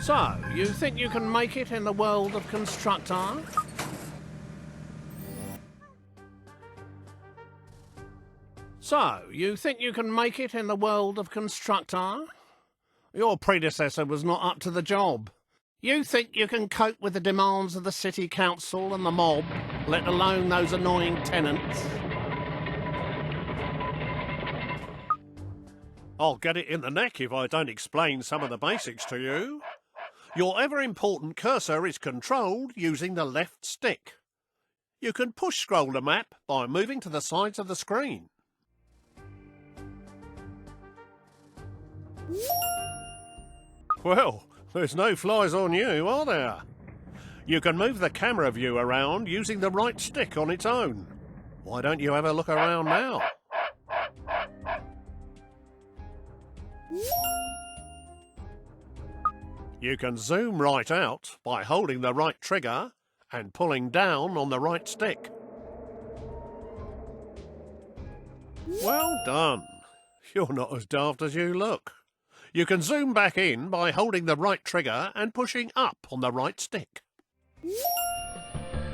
So, you think you can make it in the world of Constructor? So, you think you can make it in the world of Constructor? Your predecessor was not up to the job. You think you can cope with the demands of the city council and the mob, let alone those annoying tenants? I'll get it in the neck if I don't explain some of the basics to you. Your ever-important cursor is controlled using the left stick. You can push-scroll the map by moving to the sides of the screen. Well, there's no flies on you, are there? You can move the camera view around using the right stick on its own. Why don't you have a look around now? You can zoom right out by holding the right trigger and pulling down on the right stick. Well done. You're not as daft as you look. You can zoom back in by holding the right trigger and pushing up on the right stick.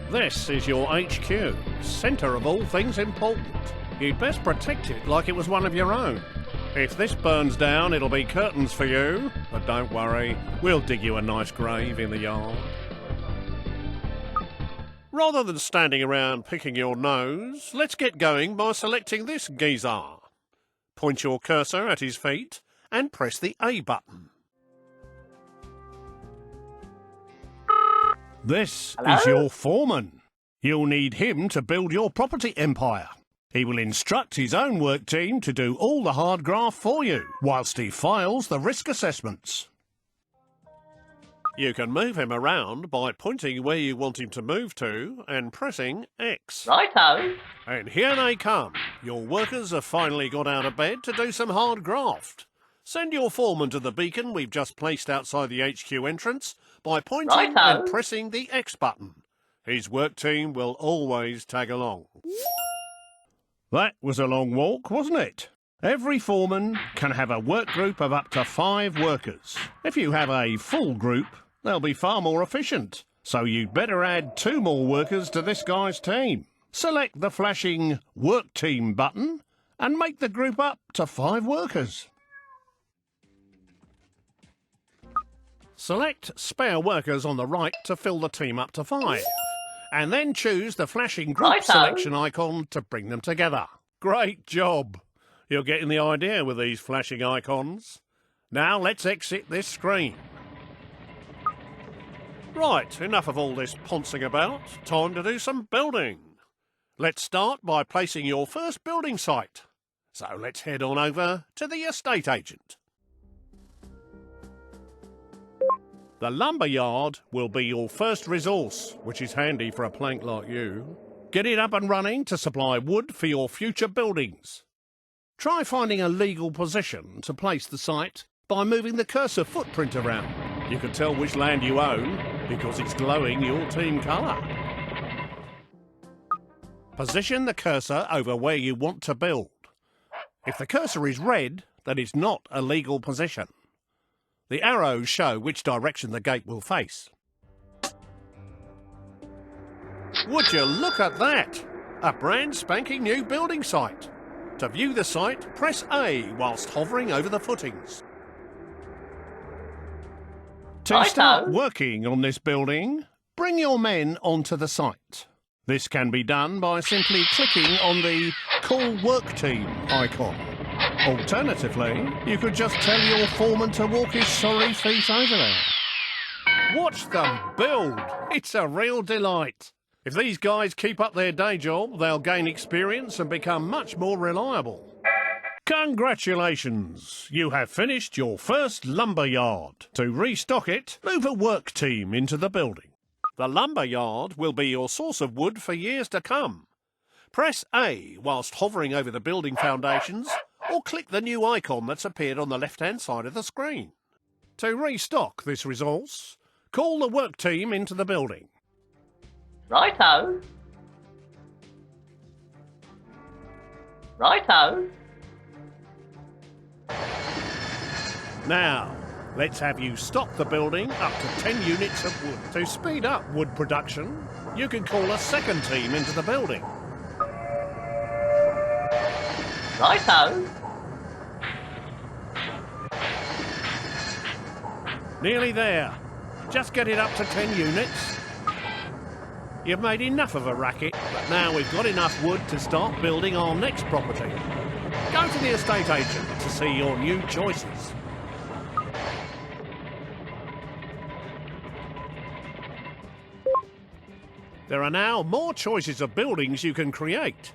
This is your HQ, centre of all things important. You'd best protect it like it was one of your own. If this burns down, it'll be curtains for you. But don't worry, we'll dig you a nice grave in the yard. Rather than standing around picking your nose, let's get going by selecting this geezer. Point your cursor at his feet and press the A button. This is your foreman. You'll need him to build your property empire. He will instruct his own work team to do all the hard graft for you, whilst he files the risk assessments. You can move him around by pointing where you want him to move to and pressing X. Righto. And here they come. Your workers have finally got out of bed to do some hard graft. Send your foreman to the beacon we've just placed outside the HQ entrance by pointing Righto. and pressing the X button. His work team will always tag along. That was a long walk, wasn't it? Every foreman can have a work group of up to 5 workers. If you have a full group, they'll be far more efficient. So you'd better add 2 more workers to this guy's team. Select the flashing Work Team button and make the group up to 5 workers. Select Spare Workers on the right to fill the team up to 5. And then choose the flashing group Righto. selection icon to bring them together. Great job! You're getting the idea with these flashing icons. Now let's exit this screen. Right, enough of all this poncing about. Time to do some building. Let's start by placing your first building site. So let's head on over to the estate agent. The lumber yard will be your first resource, which is handy for a plank like you. Get it up and running to supply wood for your future buildings. Try finding a legal position to place the site by moving the cursor footprint around. You can tell which land you own because it's glowing your team colour. Position the cursor over where you want to build. If the cursor is red, then it's not a legal position. The arrows show which direction the gate will face. Would you look at that? A brand spanking new building site. To view the site, press A whilst hovering over the footings. To Righto. start working on this building, bring your men onto the site. This can be done by simply clicking on the Call Work Team icon. Alternatively, you could just tell your foreman to walk his sorry feet over there. Watch them build. It's a real delight. If these guys keep up their day job, they'll gain experience and become much more reliable. Congratulations! You have finished your first lumber yard. To restock it, move a work team into the building. The lumber yard will be your source of wood for years to come. Press A whilst hovering over the building foundations, or click the new icon that's appeared on the left-hand side of the screen. To restock this resource, call the work team into the building. Righto. Righto. Now, Let's have you stock the building up to 10 units of wood. To speed up wood production, you can call a second team into the building. Righto. Nearly there. Just get it up to 10 units. You've made enough of a racket, but now we've got enough wood to start building our next property. Go to the estate agent to see your new choices. There are now more choices of buildings you can create.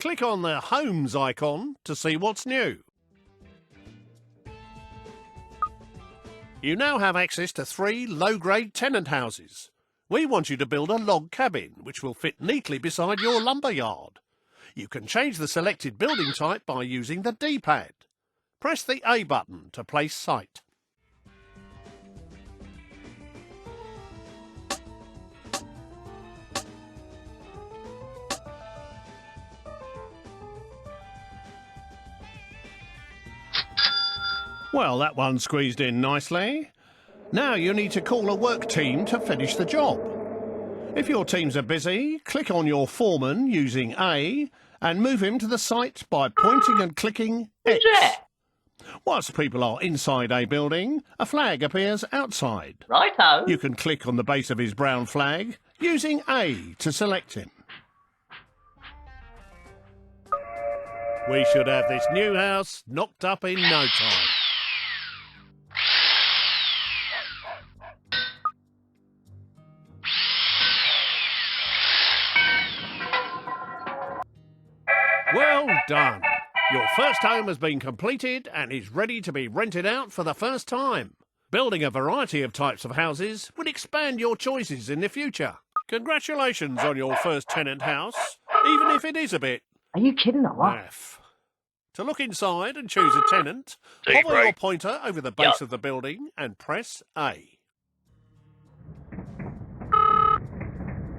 Click on the Homes icon to see what's new. You now have access to 3 low-grade tenant houses. We want you to build a log cabin, which will fit neatly beside your lumber yard. You can change the selected building type by using the D-pad. Press the A button to place site. Well, that one squeezed in nicely. Now you need to call a work team to finish the job. If your teams are busy, click on your foreman using A and move him to the site by pointing and clicking X. Whilst people are inside a building, a flag appears outside. Righto. You can click on the base of his brown flag using A to select him. We should have this new house knocked up in no time. Well done. Your first home has been completed and is ready to be rented out for the first time. Building a variety of types of houses would expand your choices in the future. Congratulations on your first tenant house, even if it is a bit Are you kidding or what? naff. To look inside and choose a tenant, hover your pointer over the base of the building and press A.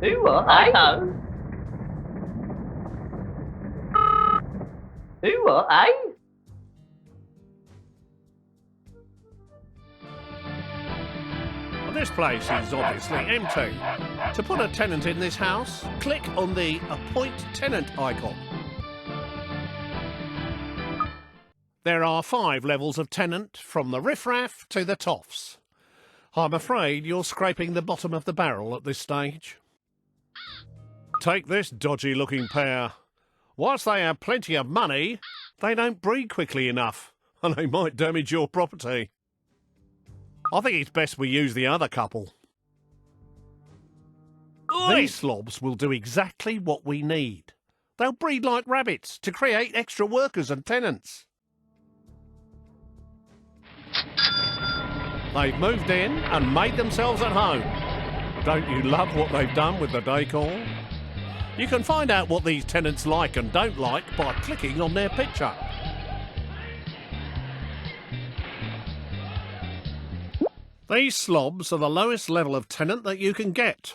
Who what? Righto. Who what, eh? Well, this place is obviously empty. To put a tenant in this house, click on the Appoint Tenant icon. There are 5 levels of tenant, from the riffraff to the toffs. I'm afraid you're scraping the bottom of the barrel at this stage. Take this dodgy-looking pair. Whilst they have plenty of money, they don't breed quickly enough, and they might damage your property. I think it's best we use the other couple. These slobs will do exactly what we need. They'll breed like rabbits to create extra workers and tenants. They've moved in and made themselves at home. Don't you love what they've done with the decor? You can find out what these tenants like and don't like by clicking on their picture. These slobs are the lowest level of tenant that you can get.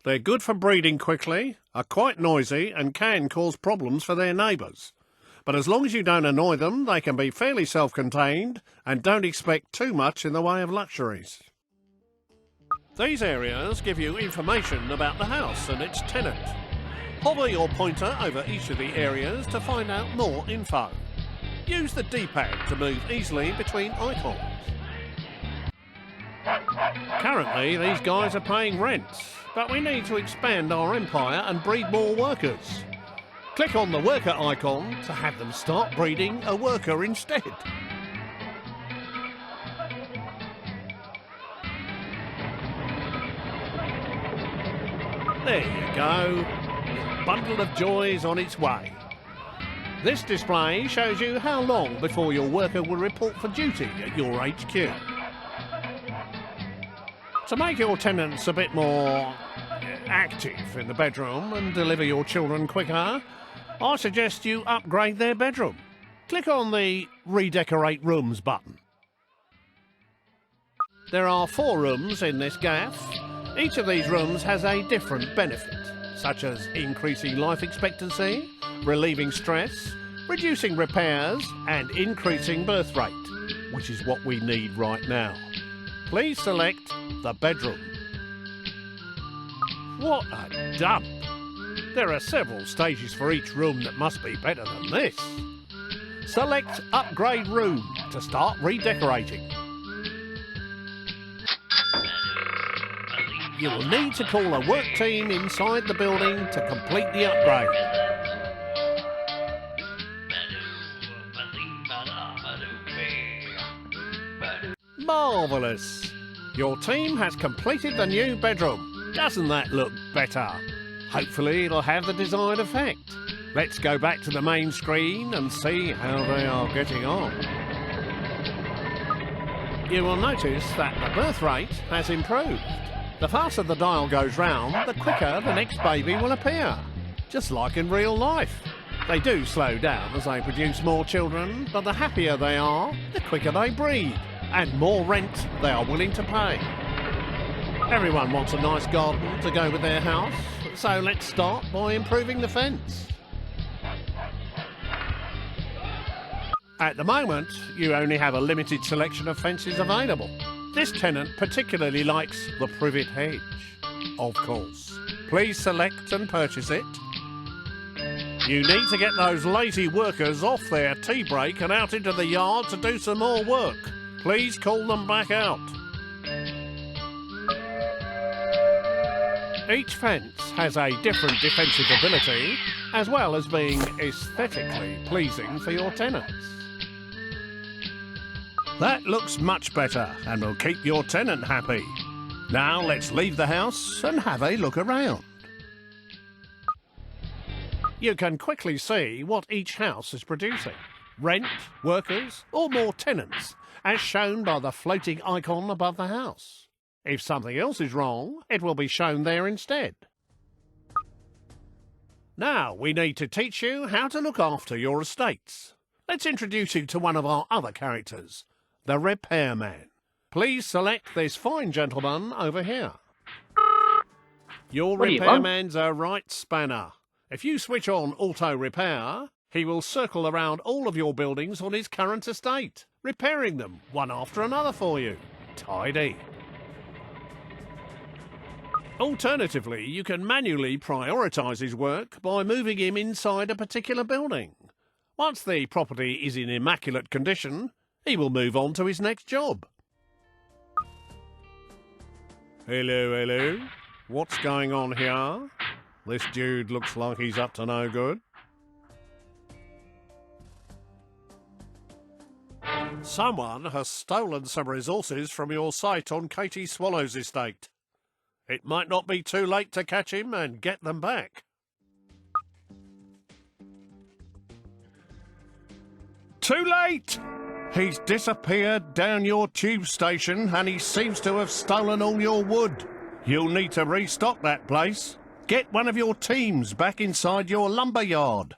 They're good for breeding quickly, are quite noisy and can cause problems for their neighbours. But as long as you don't annoy them, they can be fairly self-contained and don't expect too much in the way of luxuries. These areas give you information about the house and its tenant. Hover your pointer over each of the areas to find out more info. Use the D-pad to move easily between icons. Currently, these guys are paying rent, but we need to expand our empire and breed more workers. Click on the worker icon to have them start breeding a worker instead. There you go. Your bundle of joy is on its way. This display shows you how long before your worker will report for duty at your HQ. To make your tenants a bit more active in the bedroom and deliver your children quicker, I suggest you upgrade their bedroom. Click on the Redecorate Rooms button. There are 4 rooms in this gaff. Each of these rooms has a different benefit, such as increasing life expectancy, relieving stress, reducing repairs and increasing birth rate. which is what we need right now. Please select the bedroom. What a dump! There are several stages for each room that must be better than this. Select Upgrade Room to start redecorating. You will need to call a work team inside the building to complete the upgrade. Marvellous! Your team has completed the new bedroom. Doesn't that look better? Hopefully it'll have the desired effect. Let's go back to the main screen and see how they are getting on. You will notice that the birth rate has improved. The faster the dial goes round, the quicker the next baby will appear. Just like in real life. They do slow down as they produce more children, but the happier they are, the quicker they breed, and more rent they are willing to pay. Everyone wants a nice garden to go with their house, so let's start by improving the fence. At the moment, you only have a limited selection of fences available. This tenant particularly likes the privet hedge, of course. Please select and purchase it. You need to get those lazy workers off their tea break and out into the yard to do some more work. Please call them back out. Each fence has a different defensive ability, as well as being aesthetically pleasing for your tenants. That looks much better and will keep your tenant happy. Now let's leave the house and have a look around. You can quickly see what each house is producing. Rent, workers, or more tenants, as shown by the floating icon above the house. If something else is wrong, it will be shown there instead. Now we need to teach you how to look after your estates. Let's introduce you to one of our other characters, the repairman. Please select this fine gentleman over here. Your repairman's a right spanner. If you switch on auto repair, he will circle around all of your buildings on his current estate, repairing them one after another for you. Tidy. Alternatively, you can manually prioritise his work by moving him inside a particular building. Once the property is in immaculate condition, he will move on to his next job. Hello. What's going on here? This dude looks like he's up to no good. Someone has stolen some resources from your site on Katie Swallow's estate. It might not be too late to catch him and get them back. Too late! He's disappeared down your tube station and he seems to have stolen all your wood. You'll need to restock that place. Get one of your teams back inside your lumber yard.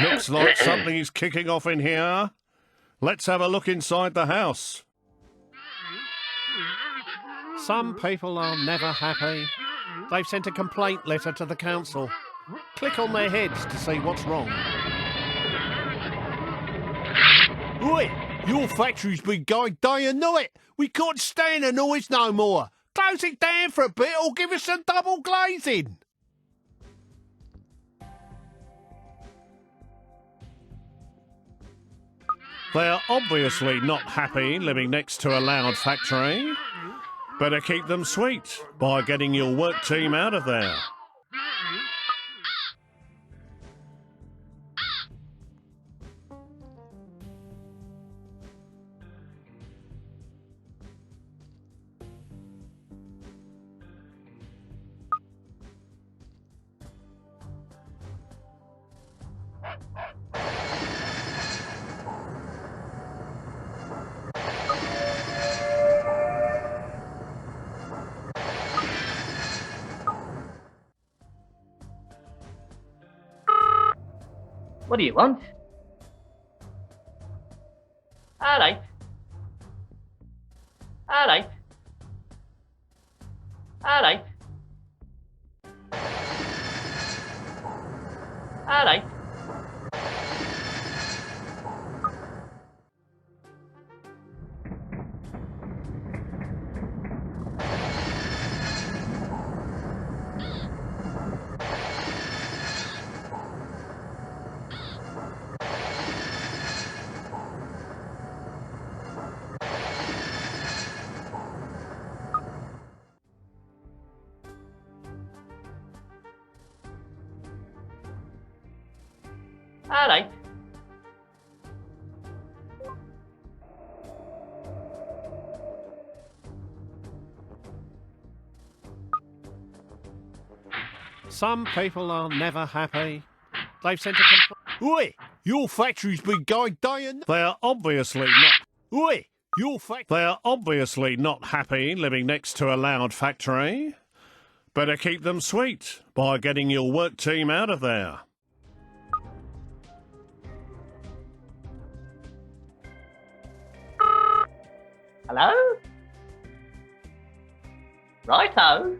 Looks like something is kicking off in here. Let's have a look inside the house. Some people are never happy. They've sent a complaint letter to the council. Click on their heads to see what's wrong. Oi! Your factory's been going day and night. We can't stand the noise no more. Close it down for a bit or give us some double glazing. They are obviously not happy living next to a loud factory. Better keep them sweet by getting your work team out of there. What do you want? Alright. Alright. Alright. Alright. Alright. Some people are never happy. They've sent a complaint. Oi! Your factory's been going day and night. They're obviously not. Oi! They're obviously not happy living next to a loud factory. Better keep them sweet by getting your work team out of there. Hello? Righto.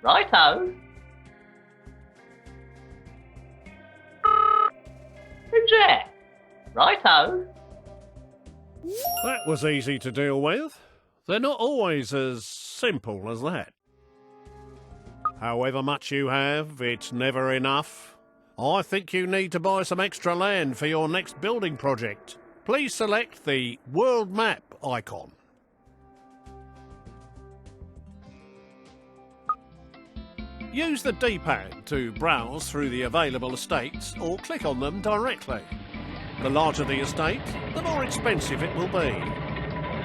Righto. Who's there? Righto. That was easy to deal with. They're not always as simple as that. However much you have, it's never enough. I think you need to buy some extra land for your next building project. Please select the world map icon. Use the D-pad to browse through the available estates or click on them directly. The larger the estate, the more expensive it will be.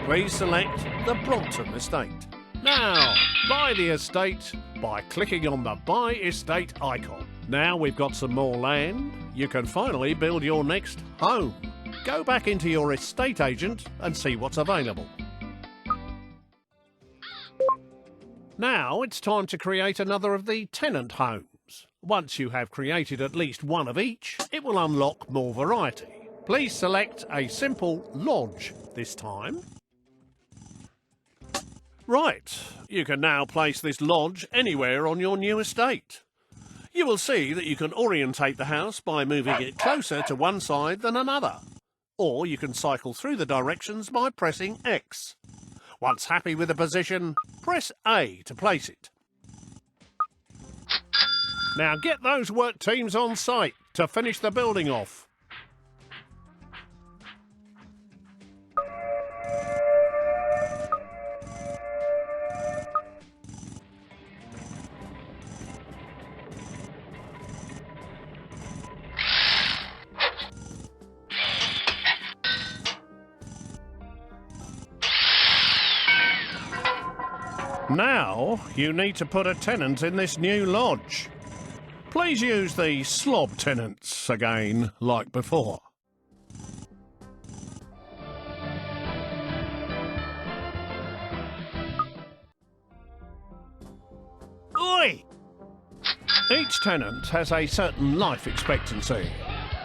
Please select the Brompton estate. Now, buy the estate by clicking on the Buy Estate icon. Now we've got some more land, you can finally build your next home. Go back into your estate agent and see what's available. Now it's time to create another of the tenant homes. Once you have created at least one of each, it will unlock more variety. Please select a simple lodge this time. Right, you can now place this lodge anywhere on your new estate. You will see that you can orientate the house by moving it closer to one side than another. Or you can cycle through the directions by pressing X. Once happy with the position, press A to place it. Now get those work teams on site to finish the building off. Now, you need to put a tenant in this new lodge. Please use the slob tenants again, like before. Oi! Each tenant has a certain life expectancy.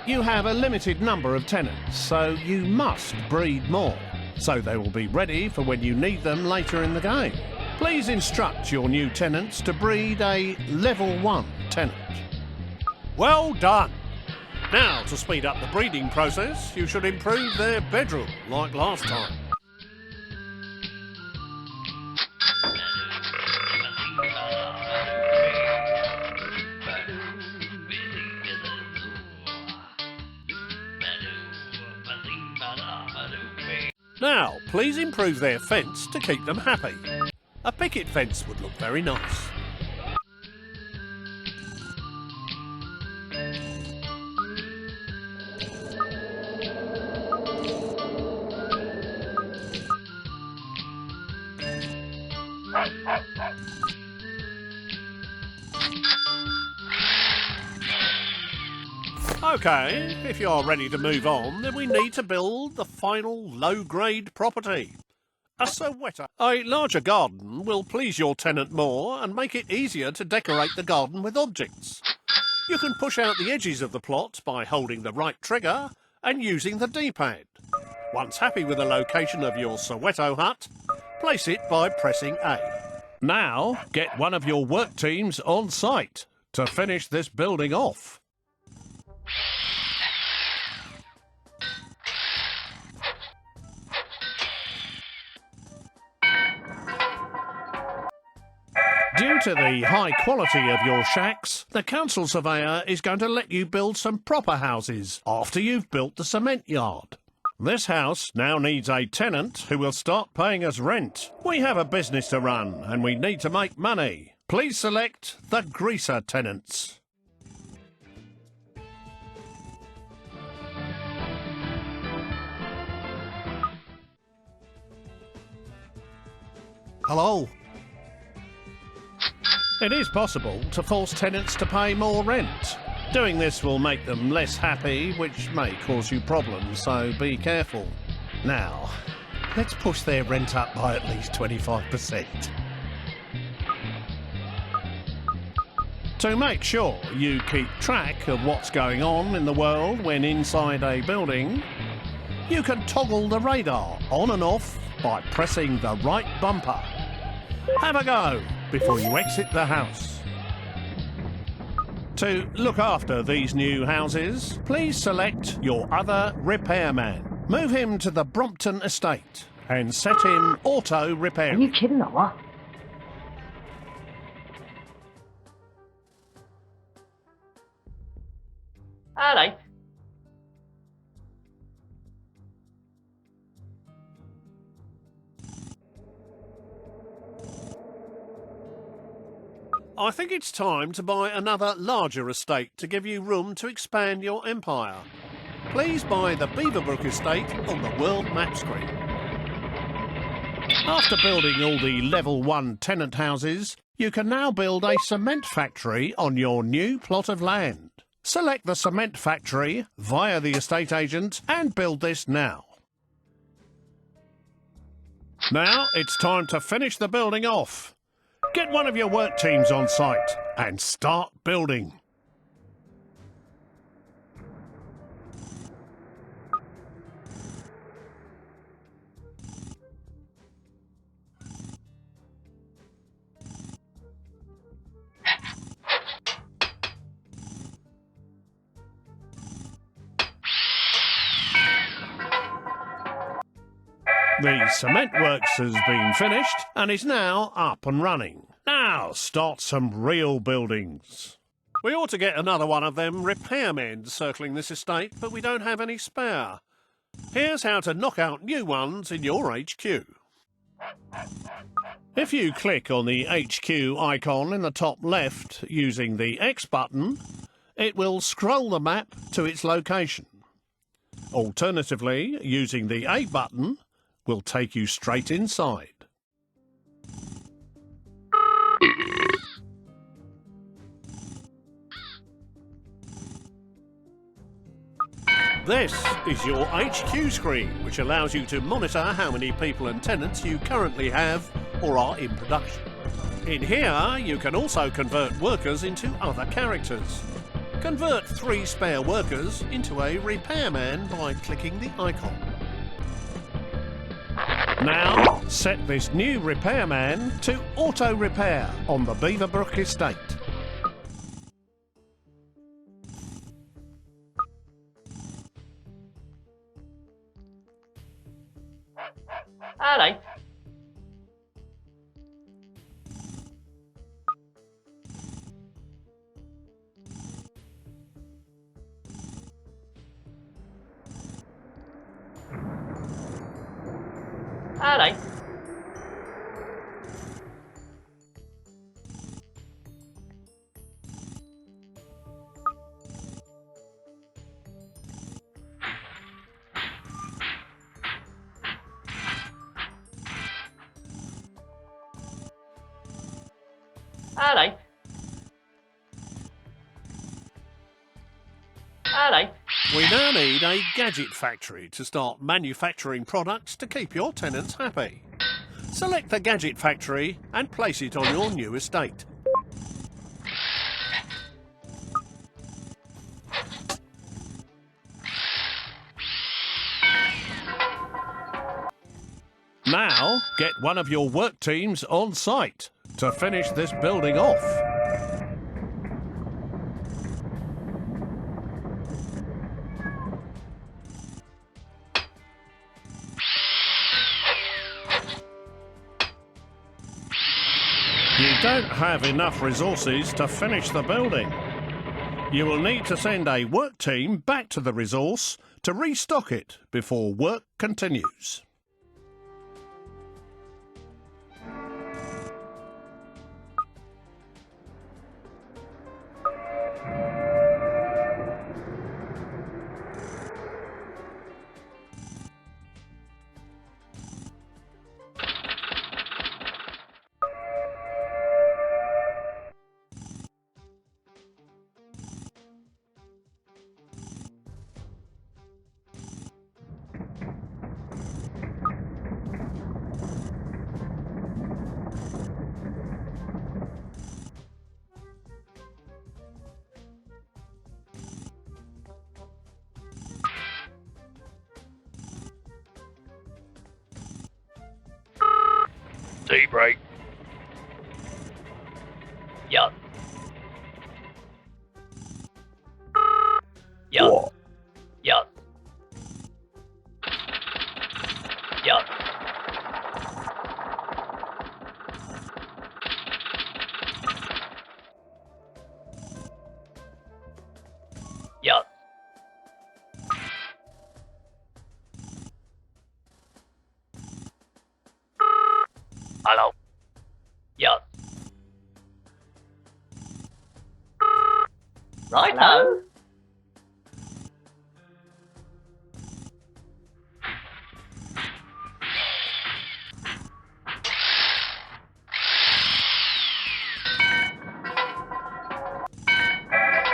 You have a limited number of tenants, so you must breed more, so they will be ready for when you need them later in the game. Please instruct your new tenants to breed a level 1 tenant. Well done! Now, to speed up the breeding process, you should improve their bedroom, like last time. Now, please improve their fence to keep them happy. A picket fence would look very nice. Okay, if you are ready to move on, then we need to build the final low-grade property. A sweater. A larger garden will please your tenant more and make it easier to decorate the garden with objects. You can push out the edges of the plot by holding the right trigger and using the D-pad. Once happy with the location of your Soweto hut, place it by pressing A. Now, get one of your work teams on site to finish this building off. Due to the high quality of your shacks, the council surveyor is going to let you build some proper houses after you've built the cement yard. This house now needs a tenant who will start paying us rent. We have a business to run and we need to make money. Please select the greaser tenants. Hello? It is possible to force tenants to pay more rent. Doing this will make them less happy, which may cause you problems, so be careful. Now, let's push their rent up by at least 25%. To make sure you keep track of what's going on in the world when inside a building, you can toggle the radar on and off by pressing the right bumper. Have a go before you exit the house. To look after these new houses, please select your other repairman. Move him to the Brompton estate and set him auto Are repairing. you kidding or what? Alright. I think it's time to buy another larger estate to give you room to expand your empire. Please buy the Beaverbrook estate on the world map screen. After building all the level 1 tenant houses, you can now build a cement factory on your new plot of land. Select the cement factory via the estate agent and build this now. Now it's time to finish the building off. Get one of your work teams on site and start building. The cement works has been finished and is now up and running. Now start some real buildings. We ought to get another one of them repairmen circling this estate, but we don't have any spare. Here's how to knock out new ones in your HQ. If you click on the HQ icon in the top left using the X button, it will scroll the map to its location. Alternatively, using the A button will take you straight inside. This is your HQ screen, which allows you to monitor how many people and tenants you currently have or are in production. In here, you can also convert workers into other characters. Convert 3 spare workers into a repairman by clicking the icon. Now, set this new repairman to auto repair on the Beaverbrook estate. Alright. Alright. Alright. Alright. We now need a Gadget factory to start manufacturing products to keep your tenants happy. Select the Gadget factory and place it on your new estate. Now, get one of your work teams on site to finish this building off. You don't have enough resources to finish the building. You will need to send a work team back to the resource to restock it before work continues. T-break. Yup. Yup. What? Yup. Yup. Yup. Hello. Yup. Righto.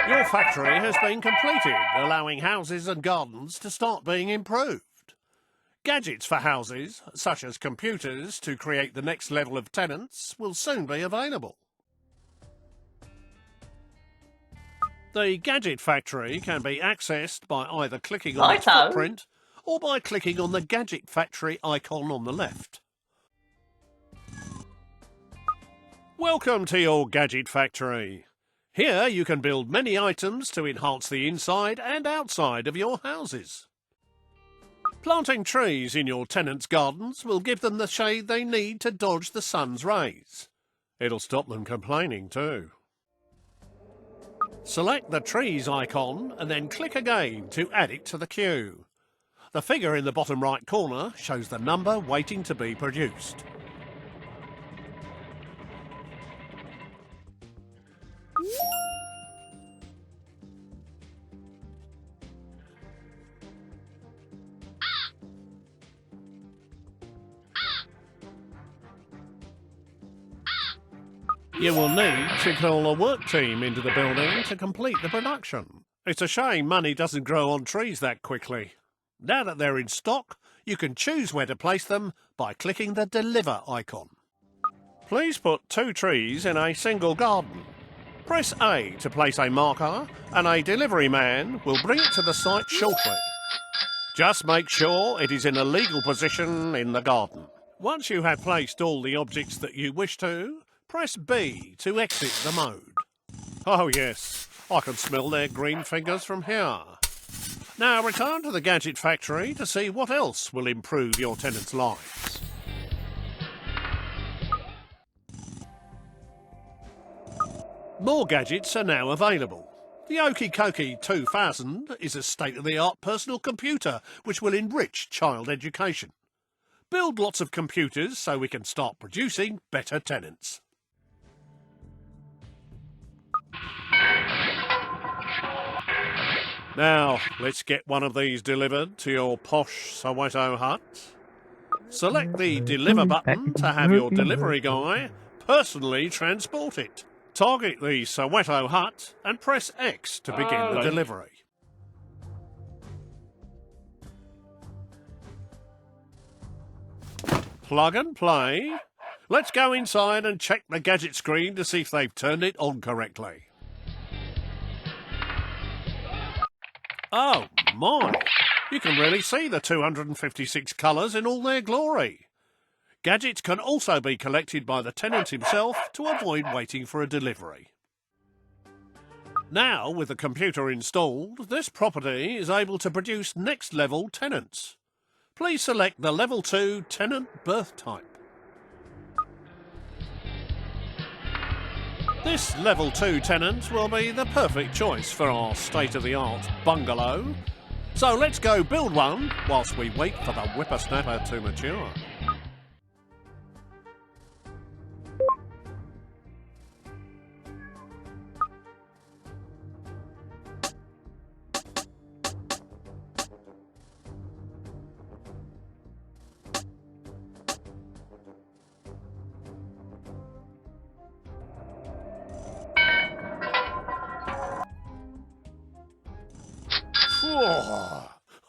Your factory has been completed, allowing houses and gardens to start being improved. Gadgets for houses, such as computers to create the next level of tenants, will soon be available. The Gadget factory can be accessed by either clicking on its Righto. footprint or by clicking on the Gadget factory icon on the left. Welcome to your Gadget factory. Here you can build many items to enhance the inside and outside of your houses. Planting trees in your tenants' gardens will give them the shade they need to dodge the sun's rays. It'll stop them complaining too. Select the trees icon and then click again to add it to the queue. The figure in the bottom right corner shows the number waiting to be produced. You will need to call a work team into the building to complete the production. It's a shame money doesn't grow on trees that quickly. Now that they're in stock, you can choose where to place them by clicking the Deliver icon. Please put 2 trees in a single garden. Press A to place a marker, and a delivery man will bring it to the site shortly. Just make sure it is in a legal position in the garden. Once you have placed all the objects that you wish to, press B to exit the mode. Oh yes, I can smell their green fingers from here. Now return to the Gadget factory to see what else will improve your tenants' lives. More gadgets are now available. The Okie Kokie 2000 is a state-of-the-art personal computer which will enrich child education. Build lots of computers so we can start producing better tenants. Now, let's get one of these delivered to your posh Soweto hut. Select the Deliver button to have your delivery guy personally transport it. Target the Soweto hut and press X to begin the delivery. Plug and play. Let's go inside and check the Gadget screen to see if they've turned it on correctly. Oh my! You can really see the 256 colours in all their glory. Gadget can also be collected by the tenant himself to avoid waiting for a delivery. Now, with the computer installed, this property is able to produce next-level tenants. Please select the Level 2 tenant birth type. This Level 2 tenant will be the perfect choice for our state-of-the-art bungalow. So let's go build one whilst we wait for the whippersnapper to mature.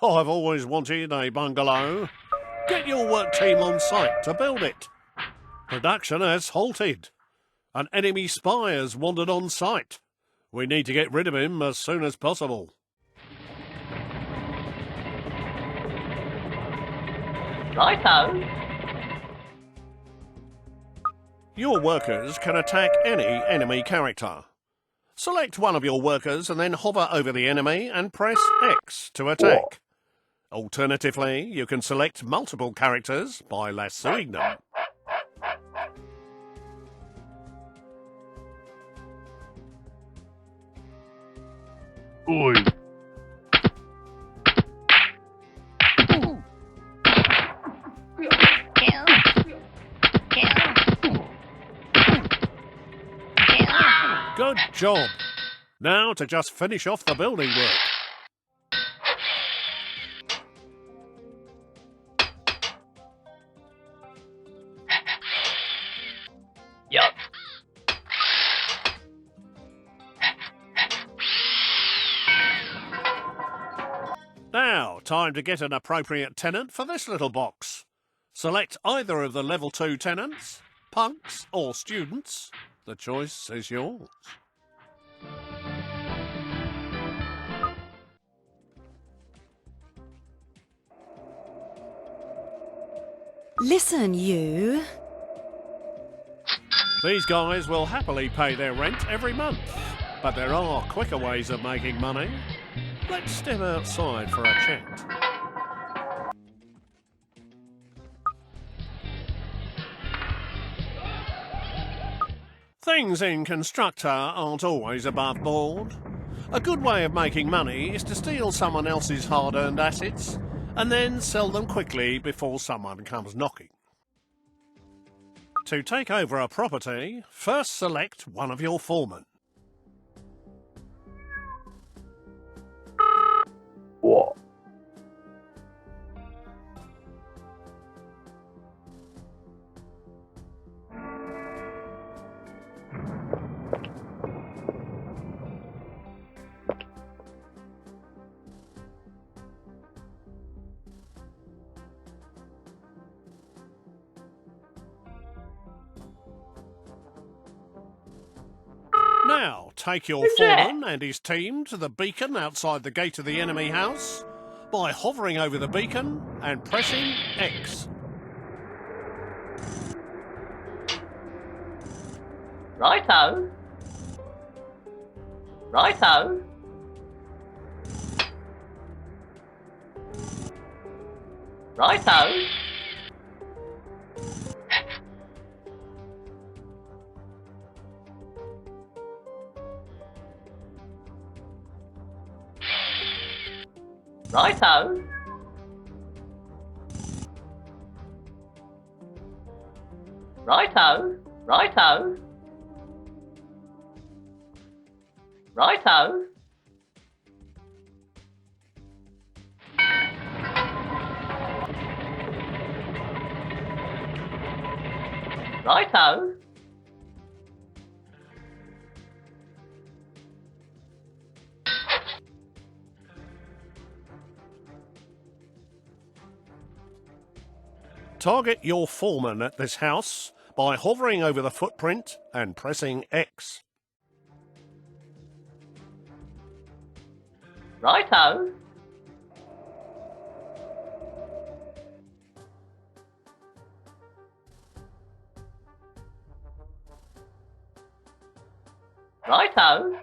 I've always wanted a bungalow. Get your work team on site to build it. Production has halted. An enemy spy has wandered on site. We need to get rid of him as soon as possible. Righto. Your workers can attack any enemy character. Select one of your workers and then hover over the enemy and press X to attack. Alternatively, you can select multiple characters by lassoing them. Oi. Good job. Now to just finish off the building work. Yup. Now, time to get an appropriate tenant for this little box. Select either of the Level 2 tenants, punks or students. The choice is yours. Listen, you. These guys will happily pay their rent every month, but there are quicker ways of making money. Let's step outside for a chat. Things in Constructor aren't always above board. A good way of making money is to steal someone else's hard-earned assets and then sell them quickly before someone comes knocking. To take over a property, first select one of your foremen. What? Now, take your foreman and his team to the beacon outside the gate of the enemy house by hovering over the beacon and pressing X. Righto. Righto. Righto. Righto. Righto. Righto. Righto. Righto. Target your foreman at this house by hovering over the footprint and pressing X. Righto. Righto.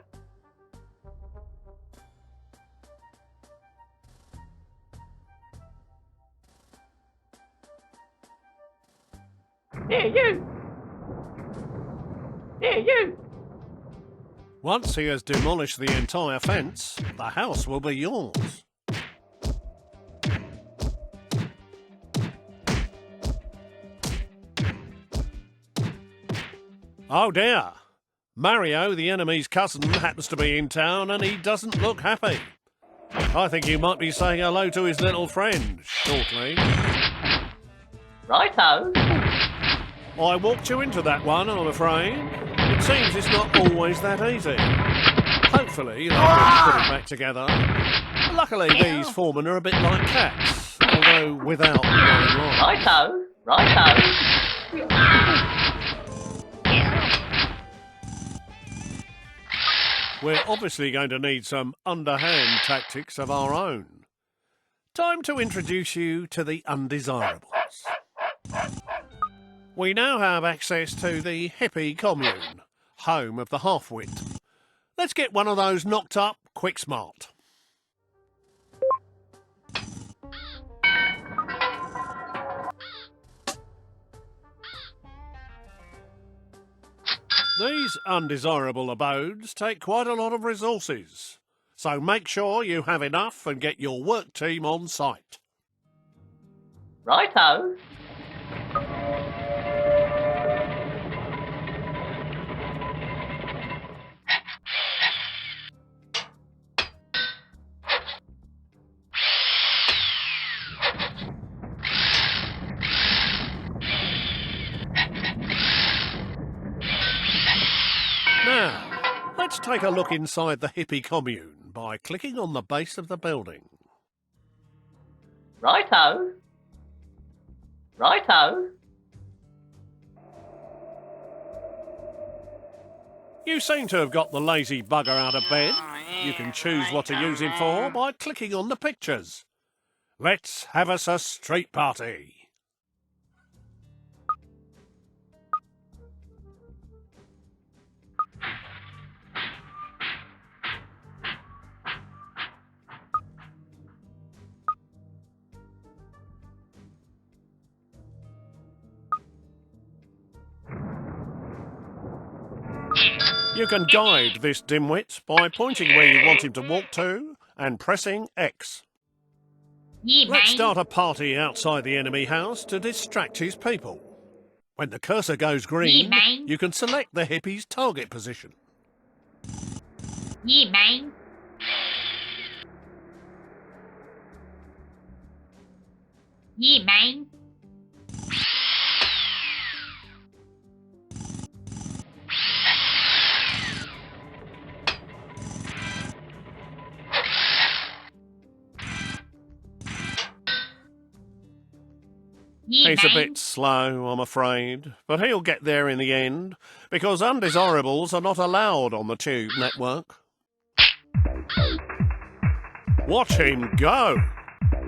Here, you. Here, you. Once he has demolished the entire fence, the house will be yours. Oh dear! Mario, the enemy's cousin, happens to be in town and he doesn't look happy. I think you might be saying hello to his little friend shortly. Righto. I walked you into that one, I'm afraid. It seems it's not always that easy. Hopefully, they'll put it back together. Luckily, these foremen are a bit like cats, although without knowing why. Righto. Righto. We're obviously going to need some underhand tactics of our own. Time to introduce you to the Undesirables. We now have access to the hippie commune, home of the half-wit. Let's get one of those knocked up quick smart. These undesirable abodes take quite a lot of resources, so make sure you have enough and get your work team on site. Righto. Now, let's take a look inside the hippie commune by clicking on the base of the building. Righto. Righto. You seem to have got the lazy bugger out of bed. You can choose what to use him for by clicking on the pictures. Let's have us a street party. You can guide this dimwit by pointing where you want him to walk to and pressing X. Yeah, Let's mate. start a party outside the enemy house to distract his people. When the cursor goes green, Yeah, mate. you can select the hippie's target position. Yeah, mate. Yeah, mate. Yeah, He's a mate. bit slow, I'm afraid, but he'll get there in the end, because undesirables are not allowed on the Tube network. Watch him go!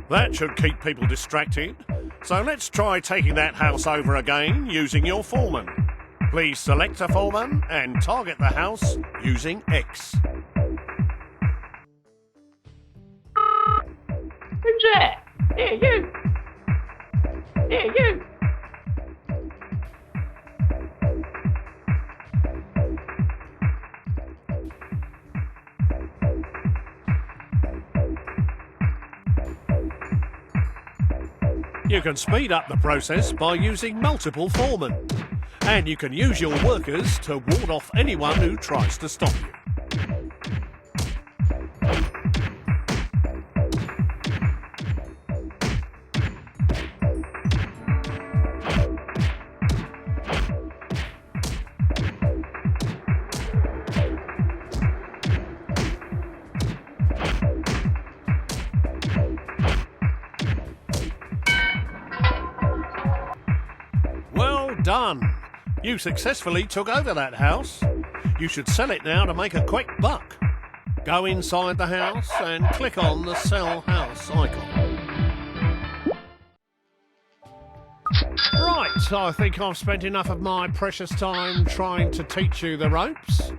That should keep people distracted. So let's try taking that house over again using your foreman. Please select a foreman and target the house using X. Who's there? Here, you. Here, you. You can speed up the process by using multiple foremen. And you can use your workers to ward off anyone who tries to stop you. Well done! You successfully took over that house. You should sell it now to make a quick buck. Go inside the house and click on the Sell House icon. Right, I think I've spent enough of my precious time trying to teach you the ropes.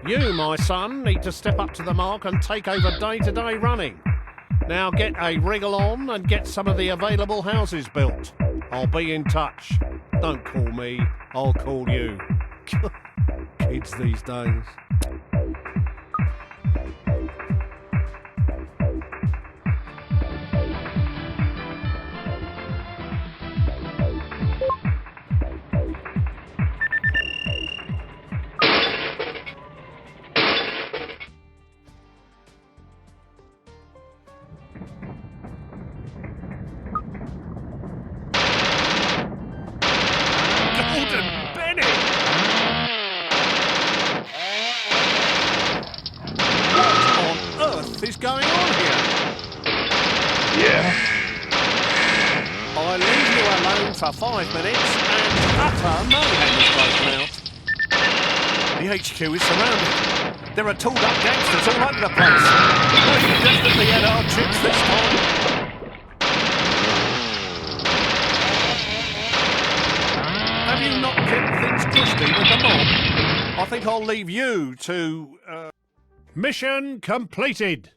You, my son, need to step up to the mark and take over day-to-day running. Now get a wriggle on and get some of the available houses built. I'll be in touch. Don't call me, I'll call you. Kids these days. Is going on here? Yeah. I leave you alone for 5 minutes and utter mayhem has broken out. The HQ is surrounded. There are tooled up gangsters all over the place. We've definitely had our chips this time. Have you not kept things twisty with the mob? I think I'll leave you to... Mission completed.